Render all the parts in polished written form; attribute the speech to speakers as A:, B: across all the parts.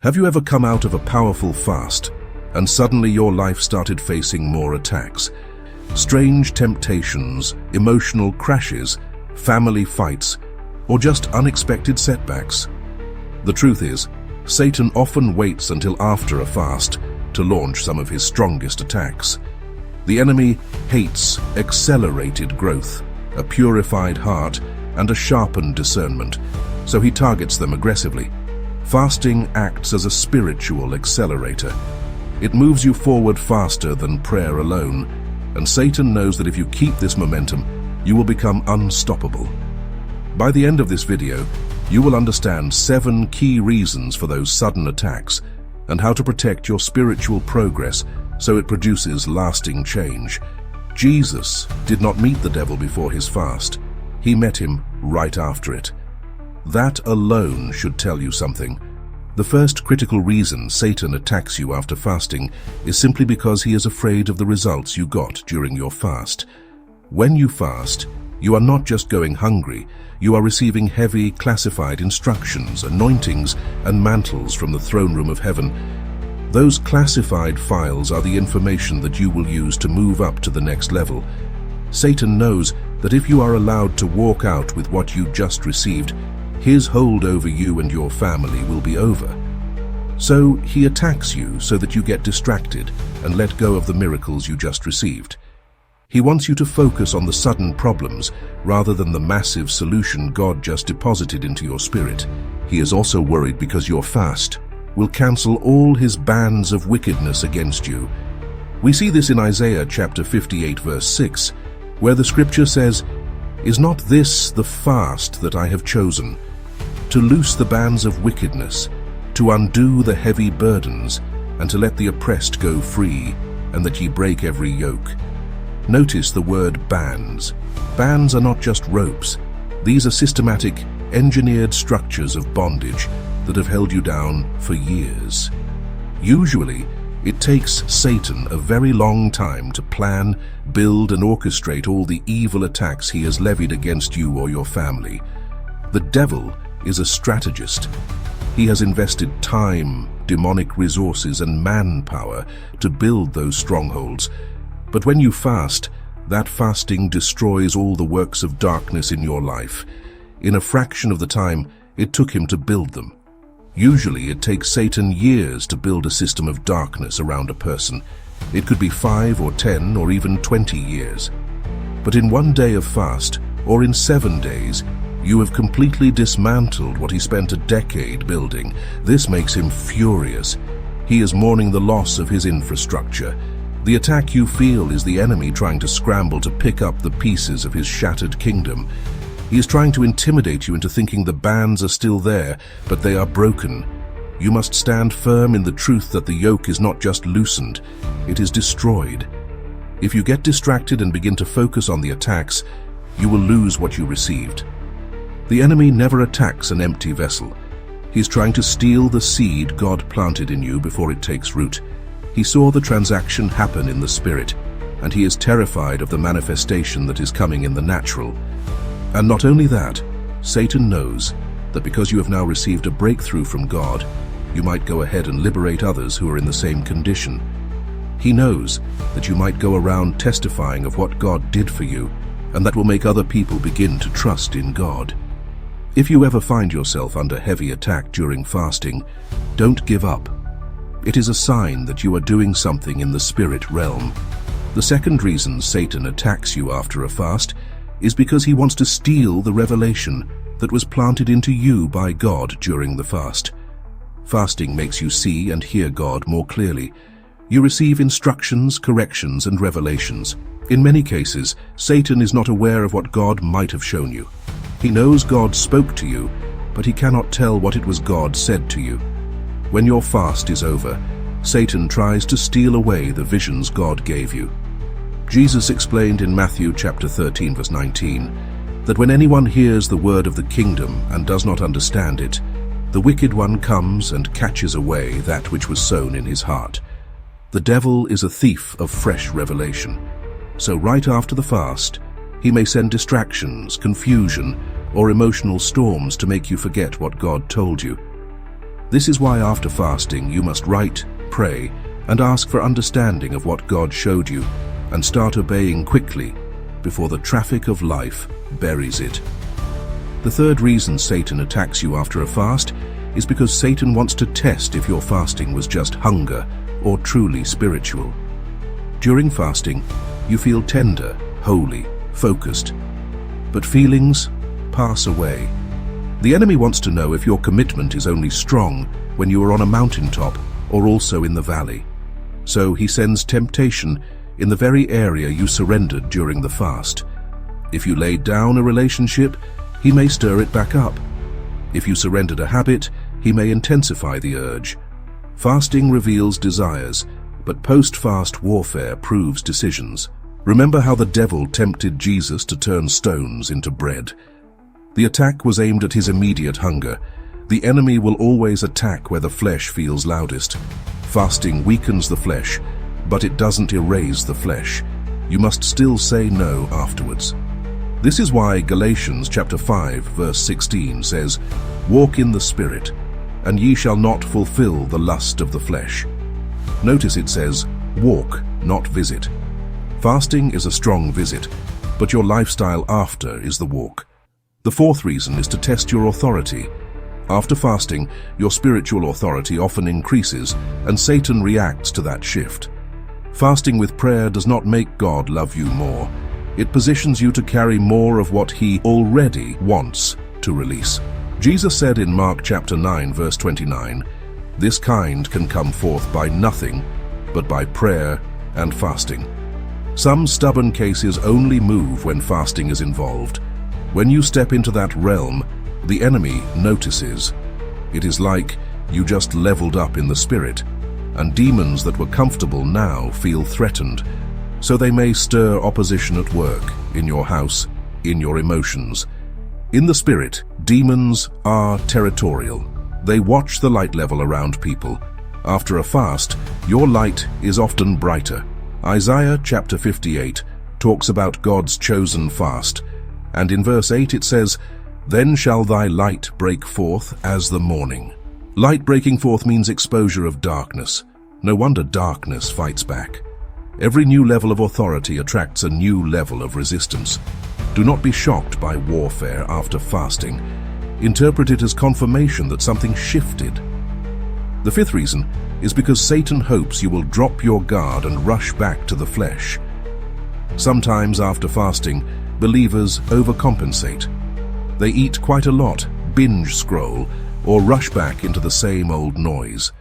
A: Have you ever come out of a powerful fast and suddenly your life started facing more attacks? Strange temptations, emotional crashes, family fights, or just unexpected setbacks? The truth is, Satan often waits until after a fast to launch some of his strongest attacks. The enemy hates accelerated growth, a purified heart, and a sharpened discernment, so he targets them aggressively. Fasting acts as a spiritual accelerator. It moves you forward faster than prayer alone, and Satan knows that if you keep this momentum, you will become unstoppable. By the end of this video, you will understand 7 key reasons for those sudden attacks and how to protect your spiritual progress so it produces lasting change. Jesus did not meet the devil before his fast. He met him right after it. That alone should tell you something. The first critical reason Satan attacks you after fasting is simply because he is afraid of the results you got during your fast. When you fast, you are not just going hungry, you are receiving heavy, classified instructions, anointings, and mantles from the throne room of heaven. Those classified files are the information that you will use to move up to the next level. Satan knows that if you are allowed to walk out with what you just received, his hold over you and your family will be over. So he attacks you so that you get distracted and let go of the miracles you just received. He wants you to focus on the sudden problems rather than the massive solution God just deposited into your spirit. He is also worried because your fast will cancel all his bands of wickedness against you. We see this in Isaiah chapter 58 verse 6, where the scripture says, "Is not this the fast that I have chosen? To loose the bands of wickedness, to undo the heavy burdens, and to let the oppressed go free, and that ye break every yoke." Notice the word bands. Bands are not just ropes. These are systematic, engineered structures of bondage that have held you down for years. Usually, it takes Satan a very long time to plan, build, and orchestrate all the evil attacks he has levied against you or your family. The devil is a strategist. He has invested time, demonic resources, and manpower to build those strongholds. But when you fast, that fasting destroys all the works of darkness in your life. In a fraction of the time it took him to build them. Usually it takes Satan years to build a system of darkness around a person. It could be 5 or 10 or even 20 years. But in one day of fast, or in 7 days, you have completely dismantled what he spent a decade building. This makes him furious. He is mourning the loss of his infrastructure. The attack you feel is the enemy trying to scramble to pick up the pieces of his shattered kingdom. He is trying to intimidate you into thinking the bands are still there, but they are broken. You must stand firm in the truth that the yoke is not just loosened, it is destroyed. If you get distracted and begin to focus on the attacks, you will lose what you received. The enemy never attacks an empty vessel. He's trying to steal the seed God planted in you before it takes root. He saw the transaction happen in the spirit, and he is terrified of the manifestation that is coming in the natural. And not only that, Satan knows that because you have now received a breakthrough from God, you might go ahead and liberate others who are in the same condition. He knows that you might go around testifying of what God did for you, and that will make other people begin to trust in God. If you ever find yourself under heavy attack during fasting, don't give up. It is a sign that you are doing something in the spirit realm. The second reason Satan attacks you after a fast is because he wants to steal the revelation that was planted into you by God during the fast. Fasting makes you see and hear God more clearly. You receive instructions, corrections, and revelations. In many cases, Satan is not aware of what God might have shown you. He knows God spoke to you, but he cannot tell what it was God said to you. When your fast is over, Satan tries to steal away the visions God gave you. Jesus explained in Matthew chapter 13 verse 19 that when anyone hears the word of the kingdom and does not understand it, the wicked one comes and catches away that which was sown in his heart. The devil is a thief of fresh revelation. So right after the fast, he may send distractions, confusion, or emotional storms to make you forget what God told you. This is why after fasting you must write, pray, and ask for understanding of what God showed you, and start obeying quickly before the traffic of life buries it. The third reason Satan attacks you after a fast is because Satan wants to test if your fasting was just hunger or truly spiritual. During fasting, you feel tender, holy, focused, but feelings pass away. The enemy wants to know if your commitment is only strong when you are on a mountaintop or also in the valley. So he sends temptation in the very area you surrendered during the fast. If you laid down a relationship, he may stir it back up. If you surrendered a habit, he may intensify the urge. Fasting reveals desires, but post-fast warfare proves decisions. Remember how the devil tempted Jesus to turn stones into bread. The attack was aimed at his immediate hunger. The enemy will always attack where the flesh feels loudest. Fasting weakens the flesh, but it doesn't erase the flesh. You must still say no afterwards. This is why Galatians chapter 5 verse 16 says, "Walk in the Spirit, and ye shall not fulfill the lust of the flesh." Notice it says, walk, not visit. Fasting is a strong visit, but your lifestyle after is the walk. The fourth reason is to test your authority. After fasting, your spiritual authority often increases, and Satan reacts to that shift. Fasting with prayer does not make God love you more. It positions you to carry more of what he already wants to release. Jesus said in Mark chapter 9 verse 29, "This kind can come forth by nothing but by prayer and fasting." Some stubborn cases only move when fasting is involved. When you step into that realm, the enemy notices. It is like you just leveled up in the spirit, and demons that were comfortable now feel threatened. So they may stir opposition at work, in your house, in your emotions. In the spirit, demons are territorial. They watch the light level around people. After a fast, your light is often brighter. Isaiah chapter 58 talks about God's chosen fast, and in verse 8 it says, "Then shall thy light break forth as the morning." Light breaking forth means exposure of darkness. No wonder darkness fights back. Every new level of authority attracts a new level of resistance. Do not be shocked by warfare after fasting. Interpret it as confirmation that something shifted. The fifth reason is because Satan hopes you will drop your guard and rush back to the flesh. Sometimes after fasting, believers overcompensate. They eat quite a lot, binge scroll, or rush back into the same old noise.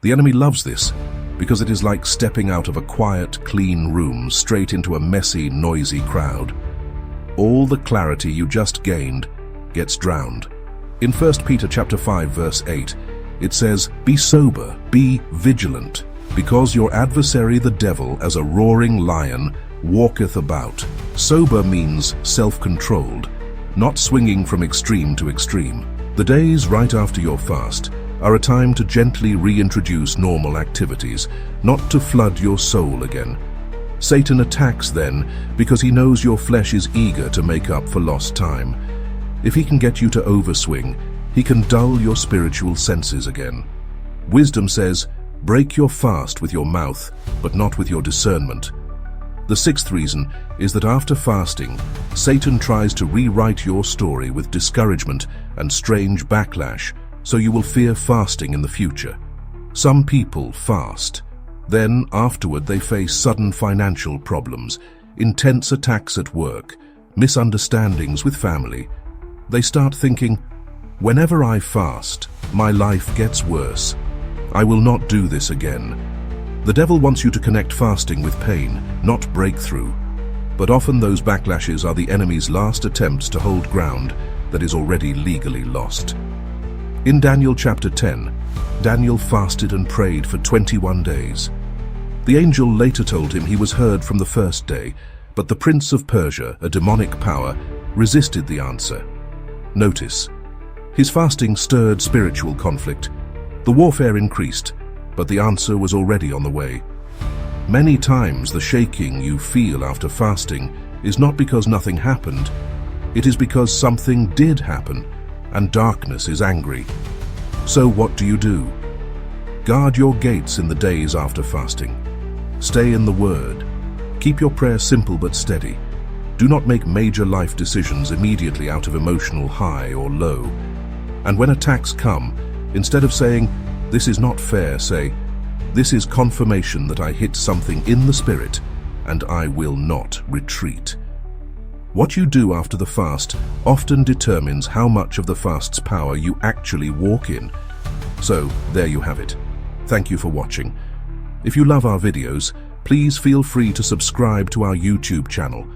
A: The enemy loves this because it is like stepping out of a quiet, clean room straight into a messy, noisy crowd. All the clarity you just gained gets drowned. In 1 Peter chapter 5 verse 8, it says, "Be sober, be vigilant, because your adversary the devil, as a roaring lion, walketh about." Sober means self-controlled, not swinging from extreme to extreme. The days right after your fast are a time to gently reintroduce normal activities, not to flood your soul again. Satan attacks then because he knows your flesh is eager to make up for lost time. If he can get you to overswing, he can dull your spiritual senses again. Wisdom says, break your fast with your mouth, but not with your discernment. The sixth reason is that after fasting, Satan tries to rewrite your story with discouragement and strange backlash, so you will fear fasting in the future. Some people fast. Then, afterward, they face sudden financial problems, intense attacks at work, misunderstandings with family. They start thinking, whenever I fast, my life gets worse. I will not do this again. The devil wants you to connect fasting with pain, not breakthrough. But often those backlashes are the enemy's last attempts to hold ground that is already legally lost. In Daniel chapter 10, Daniel fasted and prayed for 21 days. The angel later told him he was heard from the first day, but the prince of Persia, a demonic power, resisted the answer. Notice, his fasting stirred spiritual conflict. The warfare increased, but the answer was already on the way. Many times the shaking you feel after fasting is not because nothing happened. It is because something did happen, and darkness is angry. So what do? Guard your gates in the days after fasting. Stay in the Word. Keep your prayer simple but steady. Do not make major life decisions immediately out of emotional high or low. And when attacks come, instead of saying, "This is not fair," say, "This is confirmation that I hit something in the spirit, and I will not retreat." What you do after the fast often determines how much of the fast's power you actually walk in. So, there you have it. Thank you for watching. If you love our videos, please feel free to subscribe to our YouTube channel.